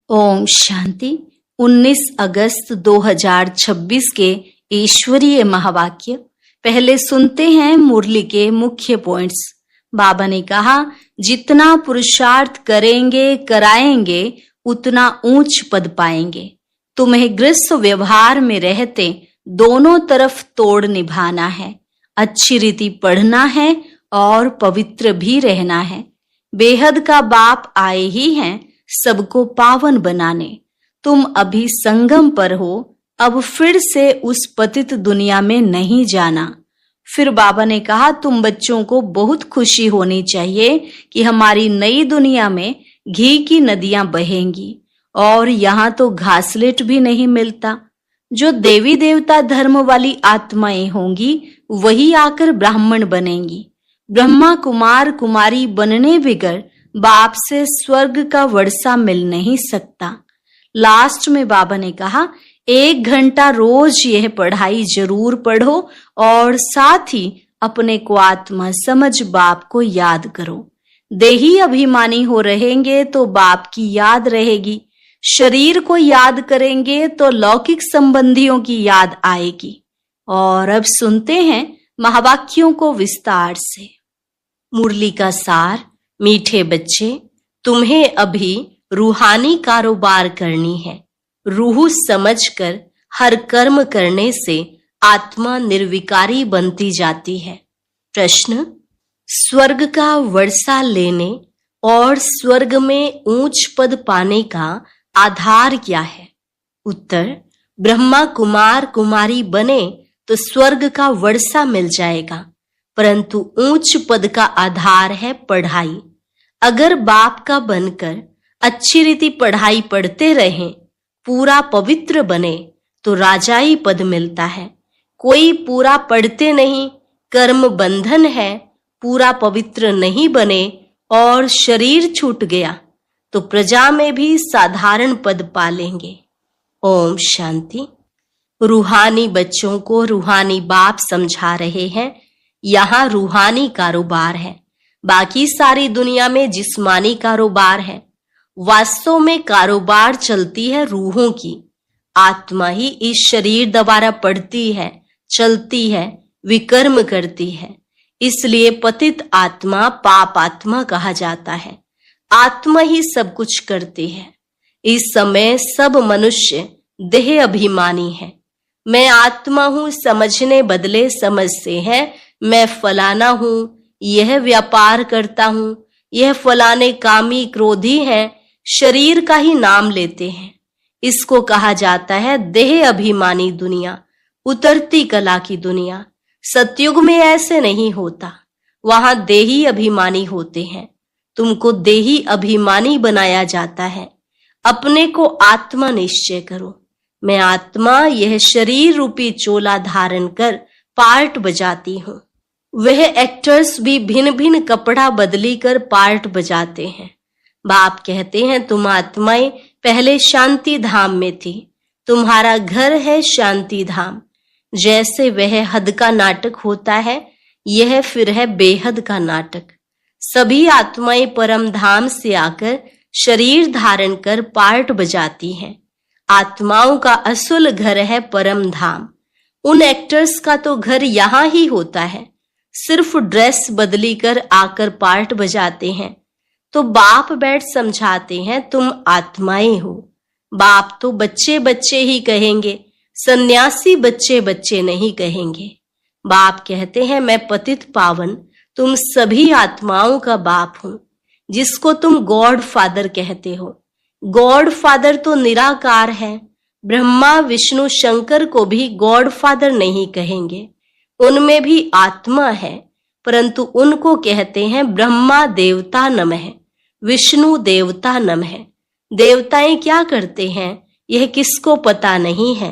ओम शांति। 19 अगस्त 2026 के ईश्वरीय महावाक्य। पहले सुनते हैं मुरली के मुख्य पॉइंट्स। बाबा ने कहा, जितना पुरुषार्थ करेंगे कराएंगे उतना ऊंच पद पाएंगे। तुम्हें गृहस्थ व्यवहार में रहते दोनों तरफ तोड़ निभाना है। अच्छी रीति पढ़ना है और पवित्र भी रहना है। बेहद का बाप आए ही हैं सबको पावन बनाने। तुम अभी संगम पर हो, अब फिर से उस पतित दुनिया में नहीं जाना। फिर बाबा ने कहा, तुम बच्चों को बहुत खुशी होनी चाहिए कि हमारी नई दुनिया में घी की नदियां बहेंगी और यहाँ तो घासलेट भी नहीं मिलता। जो देवी देवता धर्म वाली आत्माएं होंगी वही आकर ब्राह्मण बनेंगी। ब्रह्मा कुमार कुमारी बनने बगैर बाप से स्वर्ग का वर्षा मिल नहीं सकता। लास्ट में बाबा ने कहा, 1 घंटा रोज यह पढ़ाई जरूर पढ़ो और साथ ही अपने को आत्मा समझ बाप को याद करो। देही अभिमानी हो रहेंगे तो बाप की याद रहेगी। शरीर को याद करेंगे तो लौकिक संबंधियों की याद आएगी। और अब सुनते हैं महावाक्यों को विस्तार से। मुरली का सार। मीठे बच्चे, तुम्हें अभी रूहानी कारोबार करनी है। रूह समझकर हर कर्म करने से आत्मा निर्विकारी बनती जाती है। प्रश्न, स्वर्ग का वर्षा लेने और स्वर्ग में ऊंच पद पाने का आधार क्या है? उत्तर, ब्रह्मा कुमार कुमारी बने तो स्वर्ग का वर्षा मिल जाएगा, परंतु ऊंच पद का आधार है पढ़ाई। अगर बाप का बनकर अच्छी रीति पढ़ाई पढ़ते रहें, पूरा पवित्र बने तो राजाई पद मिलता है। कोई पूरा पढ़ते नहीं, कर्म बंधन है, पूरा पवित्र नहीं बने और शरीर छूट गया तो प्रजा में भी साधारण पद पालेंगे। ओम शांति। रूहानी बच्चों को रूहानी बाप समझा रहे हैं। यहाँ रूहानी कारोबार है, बाकी सारी दुनिया में जिस्मानी कारोबार है। वास्तव में कारोबार चलती है रूहों की। आत्मा ही इस शरीर द्वारा पढ़ती है, चलती है, विकर्म करती है। इसलिए पतित आत्मा पाप आत्मा कहा जाता है। आत्मा ही सब कुछ करती है। इस समय सब मनुष्य देह अभिमानी है। मैं आत्मा हूं समझने बदले समझते हैं मैं फलाना हूं, यह व्यापार करता हूं, यह फलाने कामी क्रोधी हैं, शरीर का ही नाम लेते हैं। इसको कहा जाता है देह अभिमानी दुनिया, उतरती कला की दुनिया। सतयुग में ऐसे नहीं होता, वहां देही अभिमानी होते हैं। तुमको देही अभिमानी बनाया जाता है। अपने को आत्मा निश्चय करो। मैं आत्मा यह शरीर रूपी चोला धारण कर पार्ट बजाती हूँ। वह एक्टर्स भी भिन्न भिन्न कपड़ा बदली कर पार्ट बजाते हैं। बाप कहते हैं, तुम आत्माएं पहले शांति धाम में थी, तुम्हारा घर है शांति धाम। जैसे वह हद का नाटक होता है, यह फिर है बेहद का नाटक। सभी आत्माएं परम धाम से आकर शरीर धारण कर पार्ट बजाती हैं। आत्माओं का असुल घर है परम धाम। उन एक्टर्स का तो घर यहाँ ही होता है, सिर्फ ड्रेस बदली कर आकर पार्ट बजाते हैं। तो बाप बैठ समझाते हैं, तुम आत्माएं हो। बाप तो बच्चे बच्चे ही कहेंगे, सन्यासी बच्चे बच्चे नहीं कहेंगे। बाप कहते हैं, मैं पतित पावन तुम सभी आत्माओं का बाप हूं, जिसको तुम गॉड फादर कहते हो। गॉड फादर तो निराकार है। ब्रह्मा विष्णु शंकर को भी गॉड फादर नहीं कहेंगे, उनमें भी आत्मा है, परंतु उनको कहते हैं ब्रह्मा देवता नमः, विष्णु देवता नमः। देवताएं क्या करते हैं यह किसको पता नहीं है।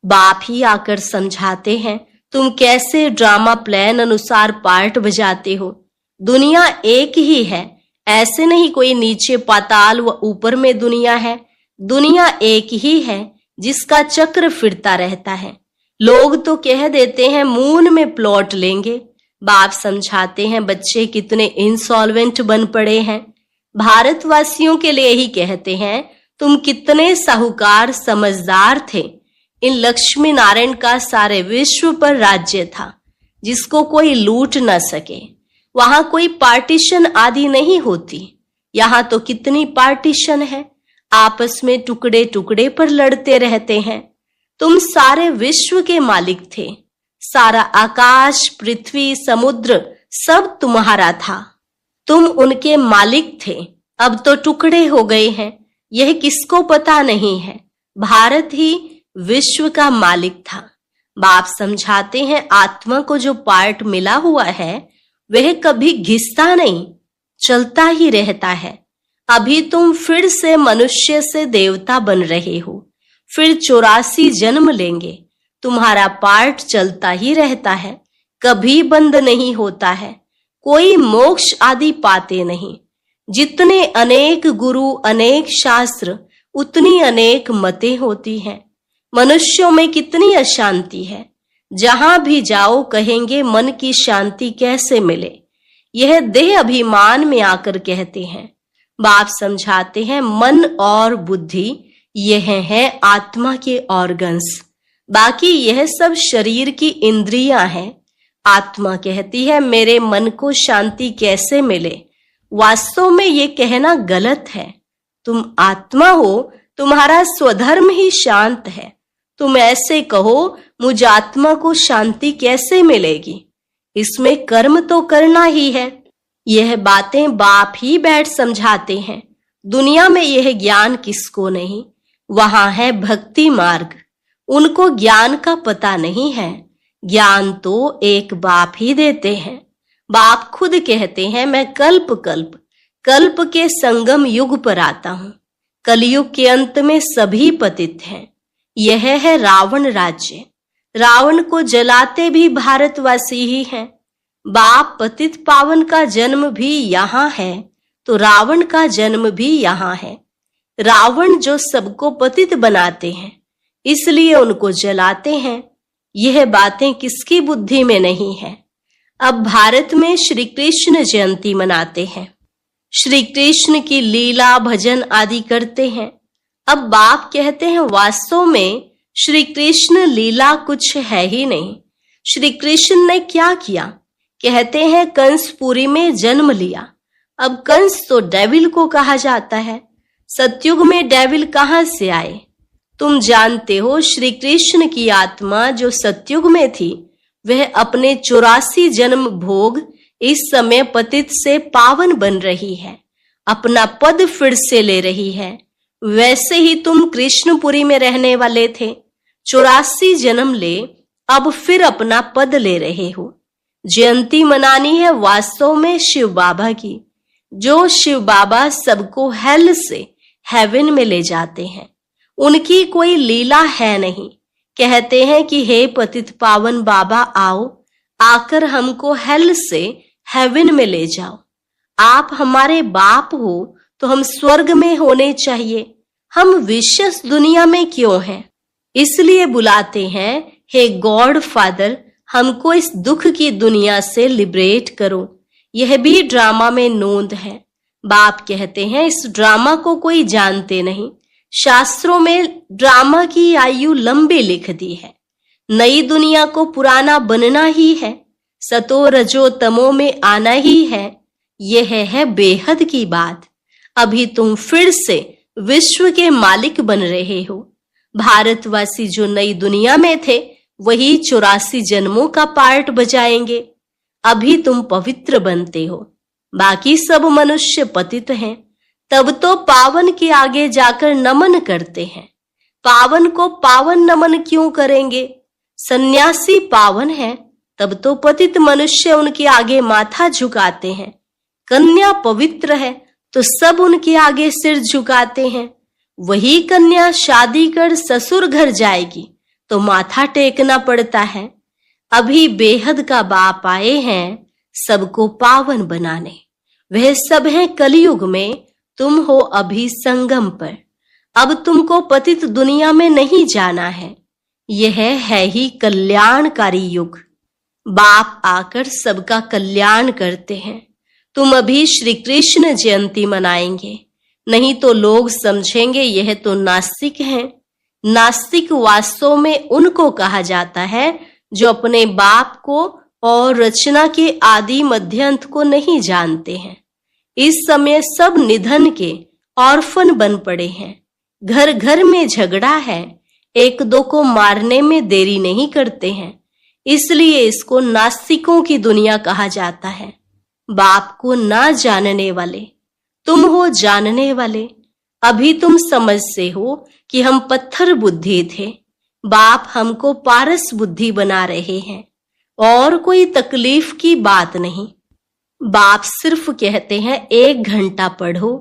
बाप ही आकर समझाते हैं, तुम कैसे ड्रामा प्लान अनुसार पार्ट बजाते हो। दुनिया एक ही है, ऐसे नहीं कोई नीचे पाताल व ऊपर में दुनिया है। दुनिया एक ही है जिसका चक्र फिरता रहता है। लोग तो कह देते हैं मून में प्लॉट लेंगे। बाप समझाते हैं, बच्चे कितने इंसॉल्वेंट बन पड़े हैं। भारतवासियों के लिए ही कहते हैं, तुम कितने साहूकार समझदार थे। इन लक्ष्मी नारायण का सारे विश्व पर राज्य था, जिसको कोई लूट न सके। वहां कोई पार्टीशन आदि नहीं होती। यहाँ तो कितनी पार्टीशन है, आपस में टुकड़े टुकड़े पर लड़ते रहते हैं। तुम सारे विश्व के मालिक थे। सारा आकाश, पृथ्वी, समुद्र सब तुम्हारा था। तुम उनके मालिक थे। अब तो टुकड़े हो गए हैं, यह किसको पता नहीं है। भारत ही विश्व का मालिक था। बाप समझाते हैं, आत्मा को जो पार्ट मिला हुआ है वह कभी घिसता नहीं, चलता ही रहता है। अभी तुम फिर से मनुष्य से देवता बन रहे हो, फिर 84 जन्म लेंगे। तुम्हारा पार्ट चलता ही रहता है, कभी बंद नहीं होता है। कोई मोक्ष आदि पाते नहीं। जितने अनेक गुरु, अनेक शास्त्र, उतनी अनेक मतें होती हैं। मनुष्यों में कितनी अशांति है। जहां भी जाओ कहेंगे मन की शांति कैसे मिले। यह देह अभिमान में आकर कहते हैं। बाप समझाते हैं, मन और बुद्धि यह है आत्मा के ऑर्गन्स, बाकी यह सब शरीर की इंद्रियां हैं। आत्मा कहती है, मेरे मन को शांति कैसे मिले। वास्तव में ये कहना गलत है। तुम आत्मा हो, तुम्हारा स्वधर्म ही शांत है। तुम ऐसे कहो, मुझ आत्मा को शांति कैसे मिलेगी। इसमें कर्म तो करना ही है। यह बातें बाप ही बैठ समझाते हैं। दुनिया में यह ज्ञान किसको नहीं। वहां है भक्ति मार्ग, उनको ज्ञान का पता नहीं है। ज्ञान तो एक बाप ही देते हैं। बाप खुद कहते हैं, मैं कल्प कल्प के संगम युग पर आता हूं। कलयुग के अंत में सभी पतित हैं। यह है रावण राज्य। रावण को जलाते भी भारतवासी ही हैं। बाप पतित पावन का जन्म भी यहाँ है, तो रावण का जन्म भी यहाँ है। रावण जो सबको पतित बनाते हैं, इसलिए उनको जलाते हैं। यह बातें किसकी बुद्धि में नहीं है। अब भारत में श्री कृष्ण जयंती मनाते हैं, श्री कृष्ण की लीला भजन आदि करते हैं। अब बाप कहते हैं, वास्तव में श्री कृष्ण लीला कुछ है ही नहीं। श्री कृष्ण ने क्या किया? कहते हैं, कंसपुरी में जन्म लिया। अब कंस तो डेविल को कहा जाता है। सतयुग में डेविल कहां से आए? तुम जानते हो, श्री कृष्ण की आत्मा जो सतयुग में थी, वह अपने 84 जन्म भोग इस समय पतित से पावन बन रही है, अपना पद फिर से ले रही है। वैसे ही तुम कृष्णपुरी में रहने वाले थे, 84 जन्म ले, अब फिर अपना पद ले रहे हो। जयंती मनानी है वास्तव में शिव बाबा की, जो शिव बाबा सबको हेल से हेवन में ले जाते हैं। उनकी कोई लीला है नहीं। कहते हैं कि हे पतित पावन बाबा, आओ, आकर हमको हेल से हेवन में ले जाओ। आप हमारे बाप हो तो हम स्वर्ग में होने चाहिए। हम विशेष दुनिया में क्यों हैं? इसलिए बुलाते हैं, हे गॉड फादर, हमको इस दुख की दुनिया से लिबरेट करो। यह भी ड्रामा में नोंद है। बाप कहते हैं, इस ड्रामा को कोई जानते नहीं। शास्त्रों में ड्रामा की आयु लंबी लिख दी है। नई दुनिया को पुराना बनना ही है, सतो रजो तमो में आना ही है। यह है बेहद की बात। अभी तुम फिर से विश्व के मालिक बन रहे हो। भारतवासी जो नई दुनिया में थे, वही 84 जन्मों का पार्ट बजाएंगे। अभी तुम पवित्र बनते हो, बाकी सब मनुष्य पतित हैं। तब तो पावन के आगे जाकर नमन करते हैं। पावन को पावन नमन क्यों करेंगे? सन्यासी पावन है, तब तो पतित मनुष्य उनके आगे माथा झुकाते हैं। कन्या पवित्र है, तो सब उनके आगे सिर झुकाते हैं। वही कन्या शादी कर ससुर घर जाएगी तो माथा टेकना पड़ता है। अभी बेहद का बाप आए हैं सबको पावन बनाने। वह सब है कलयुग में, तुम हो अभी संगम पर। अब तुमको पतित दुनिया में नहीं जाना है। यह है ही कल्याणकारी युग। बाप आकर सबका कल्याण करते हैं। तुम अभी श्री कृष्ण जयंती मनाएंगे। नहीं तो लोग समझेंगे यह तो नास्तिक हैं। नास्तिक वास्तव में उनको कहा जाता है जो अपने बाप को और रचना के आदि मध्यांत को नहीं जानते हैं। इस समय सब निधन के ऑर्फन बन पड़े हैं। घर घर में झगड़ा है, एक दो को मारने में देरी नहीं करते हैं। इसलिए इसको नास्तिकों की दुनिया कहा जाता है। बाप को ना जानने वाले, तुम हो जानने वाले। अभी तुम समझते हो कि हम पत्थर बुद्धि थे, बाप हमको पारस बुद्धि बना रहे हैं और कोई तकलीफ की बात नहीं। बाप सिर्फ कहते हैं 1 घंटा पढ़ो,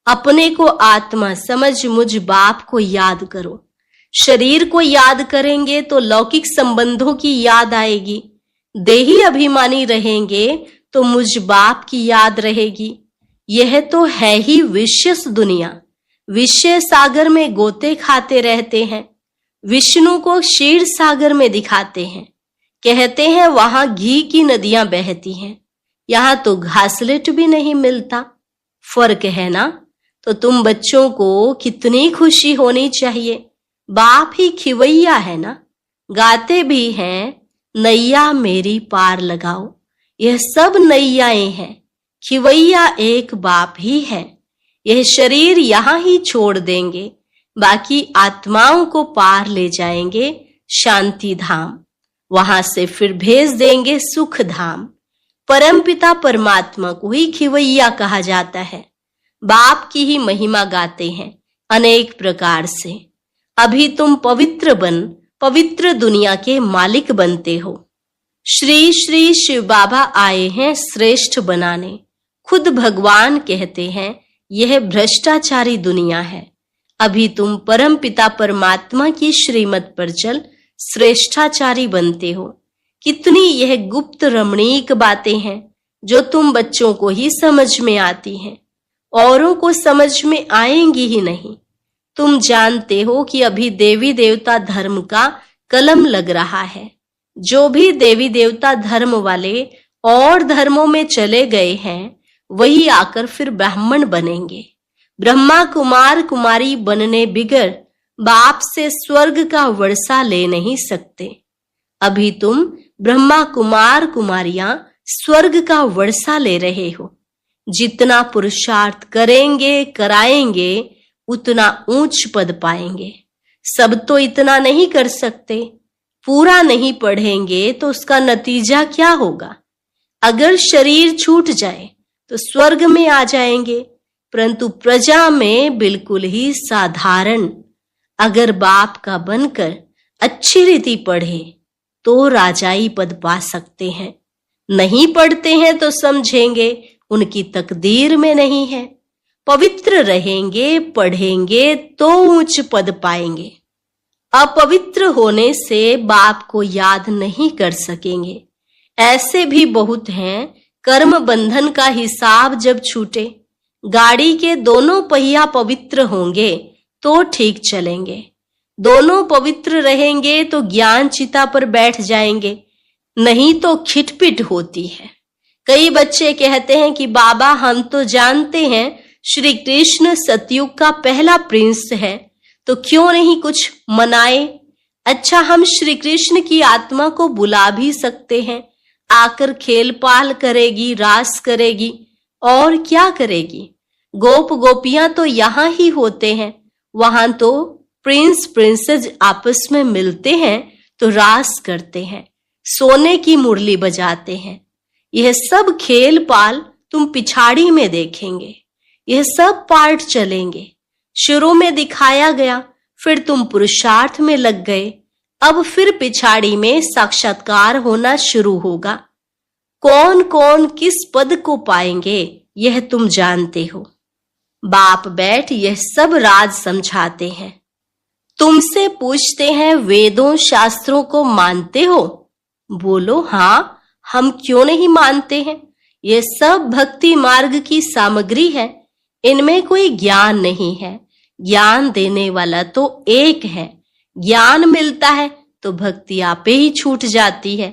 अपने को आत्मा समझ मुझ बाप को याद करो। शरीर को याद करेंगे तो लौकिक संबंधों की याद आएगी। देही अभिमानी रहेंगे तो मुझ बाप की याद रहेगी। यह तो है ही विषयस दुनिया। विषय सागर में गोते खाते रहते हैं। विष्णु को क्षीर सागर में दिखाते हैं। कहते हैं वहां घी की नदियां बहती हैं, यहां तो घासलेट भी नहीं मिलता। फर्क है ना? तो तुम बच्चों को कितनी खुशी होनी चाहिए। बाप ही खिवैया है ना, गाते भी हैं नैया मेरी पार लगाओ। यह सब नैयाएं हैं, खिवैया एक बाप ही है। यह शरीर यहां ही छोड़ देंगे, बाकी आत्माओं को पार ले जाएंगे शांति धाम। वहां से फिर भेज देंगे सुख धाम। परमपिता परमात्मा को ही खिवैया कहा जाता है। बाप की ही महिमा गाते हैं अनेक प्रकार से। अभी तुम पवित्र बन पवित्र दुनिया के मालिक बनते हो। श्री श्री शिव बाबा आए हैं श्रेष्ठ बनाने। खुद भगवान कहते हैं यह भ्रष्टाचारी दुनिया है। अभी तुम परम पिता परमात्मा की श्रीमत पर चल श्रेष्ठाचारी बनते हो। कितनी यह गुप्त रमणीक बातें हैं जो तुम बच्चों को ही समझ में आती हैं, औरों को समझ में आएंगी ही नहीं। तुम जानते हो कि अभी देवी देवता धर्म का कलम लग रहा है। जो भी देवी देवता धर्म वाले और धर्मों में चले गए हैं वही आकर फिर ब्राह्मण बनेंगे। ब्रह्मा कुमार कुमारी बनने बिगर बाप से स्वर्ग का वर्षा ले नहीं सकते। अभी तुम ब्रह्मा कुमार कुमारियां स्वर्ग का वर्षा ले रहे हो। जितना पुरुषार्थ करेंगे कराएंगे उतना ऊंच पद पाएंगे। सब तो इतना नहीं कर सकते। पूरा नहीं पढ़ेंगे तो उसका नतीजा क्या होगा? अगर शरीर छूट जाए तो स्वर्ग में आ जाएंगे, परंतु प्रजा में बिल्कुल ही साधारण। अगर बाप का बनकर अच्छी रीति पढ़े तो राजाई पद पा सकते हैं। नहीं पढ़ते हैं तो समझेंगे उनकी तकदीर में नहीं है। पवित्र रहेंगे पढ़ेंगे तो उच्च पद पाएंगे। अपवित्र होने से बाप को याद नहीं कर सकेंगे। ऐसे भी बहुत हैं। कर्म बंधन का हिसाब जब छूटे, गाड़ी के दोनों पहिया पवित्र होंगे तो ठीक चलेंगे। दोनों पवित्र रहेंगे तो ज्ञान चिता पर बैठ जाएंगे, नहीं तो खिटपिट होती है। कई बच्चे कहते हैं कि बाबा हम तो जानते हैं श्री कृष्ण सतयुग का पहला प्रिंस है, तो क्यों नहीं कुछ मनाए। अच्छा, हम श्री कृष्ण की आत्मा को बुला भी सकते हैं, आकर खेल पाल करेगी, रास करेगी और क्या करेगी। गोप गोपियां तो यहाँ ही होते हैं, वहां तो प्रिंस प्रिंसेस आपस में मिलते हैं तो रास करते हैं, सोने की मुरली बजाते हैं। यह सब खेल पाल तुम पिछाड़ी में देखेंगे। यह सब पार्ट चलेंगे। शुरू में दिखाया गया, फिर तुम पुरुषार्थ में लग गए, अब फिर पिछाड़ी में साक्षात्कार होना शुरू होगा। कौन कौन किस पद को पाएंगे यह तुम जानते हो। बाप बैठ यह सब राज समझाते हैं। तुमसे पूछते हैं वेदों शास्त्रों को मानते हो? बोलो हाँ, हम क्यों नहीं मानते हैं। यह सब भक्ति मार्ग की सामग्री है, इनमें कोई ज्ञान नहीं है। ज्ञान देने वाला तो एक है। ज्ञान मिलता है तो भक्ति आपे ही छूट जाती है।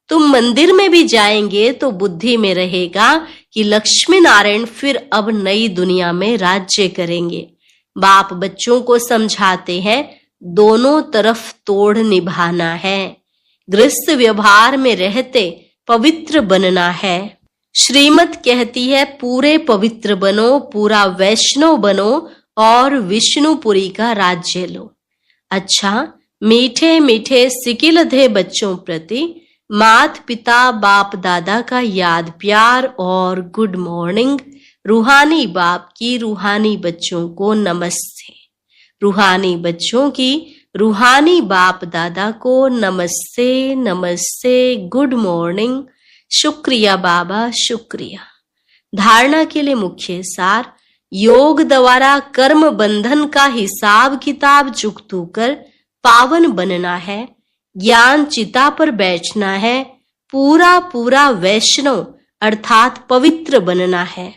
तुम मंदिर में भी जाएंगे तो बुद्धि में रहेगा कि लक्ष्मी नारायण फिर अब नई दुनिया में राज्य करेंगे। बाप बच्चों को समझाते हैं दोनों तरफ तोड़ निभाना है, गृहस्थ व्यवहार में रहते पवित्र बनना है। श्रीमत कहती है पूरे पवित्र बनो, पूरा वैष्णव बनो और विष्णुपुरी का राज्य लो। अच्छा, मीठे मीठे सिकिलधे बच्चों प्रति मात पिता बाप दादा का याद प्यार और गुड मॉर्निंग। रूहानी बाप की रूहानी बच्चों को नमस्ते, रूहानी बच्चों की रूहानी बाप दादा को नमस्ते नमस्ते, गुड मॉर्निंग। शुक्रिया बाबा, शुक्रिया। धारणा के लिए मुख्य सार, योग द्वारा कर्म बंधन का हिसाब किताब चुकतू कर पावन बनना है, ज्ञान चिता पर बैठना है, पूरा पूरा वैष्णव अर्थात पवित्र बनना है,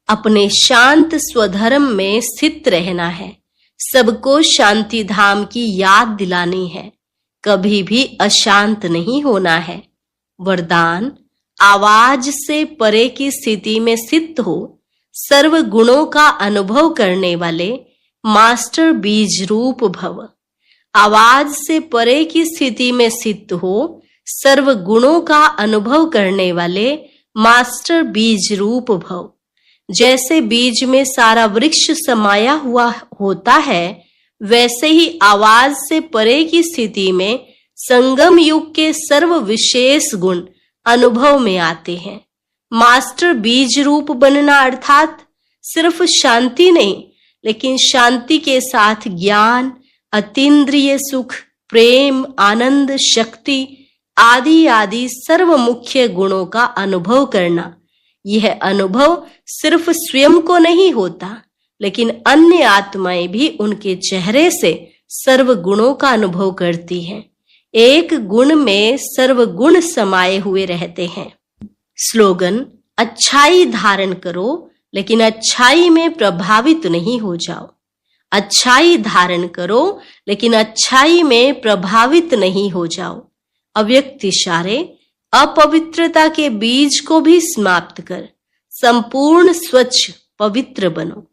अपने शांत स्वधर्म में स्थित रहना है, सबको शांति धाम की याद दिलानी है, कभी भी अशांत नहीं होना है। वरदान, आवाज से परे की स्थिति में स्थित हो, सर्व गुणों का अनुभव करने वाले मास्टर बीज रूप भव। आवाज से परे की स्थिति में स्थित हो, सर्व गुणों का अनुभव करने वाले मास्टर बीज रूप भव। जैसे बीज में सारा वृक्ष समाया हुआ होता है, वैसे ही आवाज से परे की स्थिति में संगम युग के सर्व विशेष गुण अनुभव में आते हैं। मास्टर बीज रूप बनना अर्थात सिर्फ शांति नहीं, लेकिन शांति के साथ ज्ञान, अतीन्द्रिय सुख, प्रेम, आनंद, शक्ति आदि आदि सर्व मुख्य गुणों का अनुभव करना। यह अनुभव सिर्फ स्वयं को नहीं होता, लेकिन अन्य आत्माएं भी उनके चेहरे से सर्व गुणों का अनुभव करती हैं। एक गुण में सर्व गुण समाये हुए रहते हैं। स्लोगन, अच्छाई धारण करो लेकिन अच्छाई में प्रभावित नहीं हो जाओ। अच्छाई धारण करो लेकिन अच्छाई में प्रभावित नहीं हो जाओ। अव्यक्त इशारे, अपवित्रता के बीज को भी समाप्त कर संपूर्ण स्वच्छ पवित्र बनो।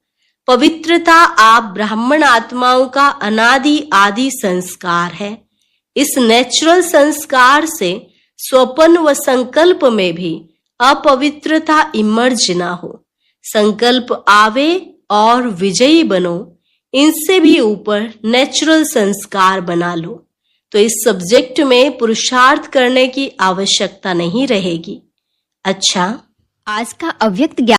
पवित्रता आप ब्राह्मण आत्माओं का अनादि आदि संस्कार है। इस नेचुरल संस्कार से स्वप्न व संकल्प में भी अपवित्रता इमर्ज ना हो। संकल्प आवे और विजयी बनो, इनसे भी ऊपर नेचुरल संस्कार बना लो, तो इस सब्जेक्ट में पुरुषार्थ करने की आवश्यकता नहीं रहेगी। अच्छा, आज का अव्यक्त ज्ञान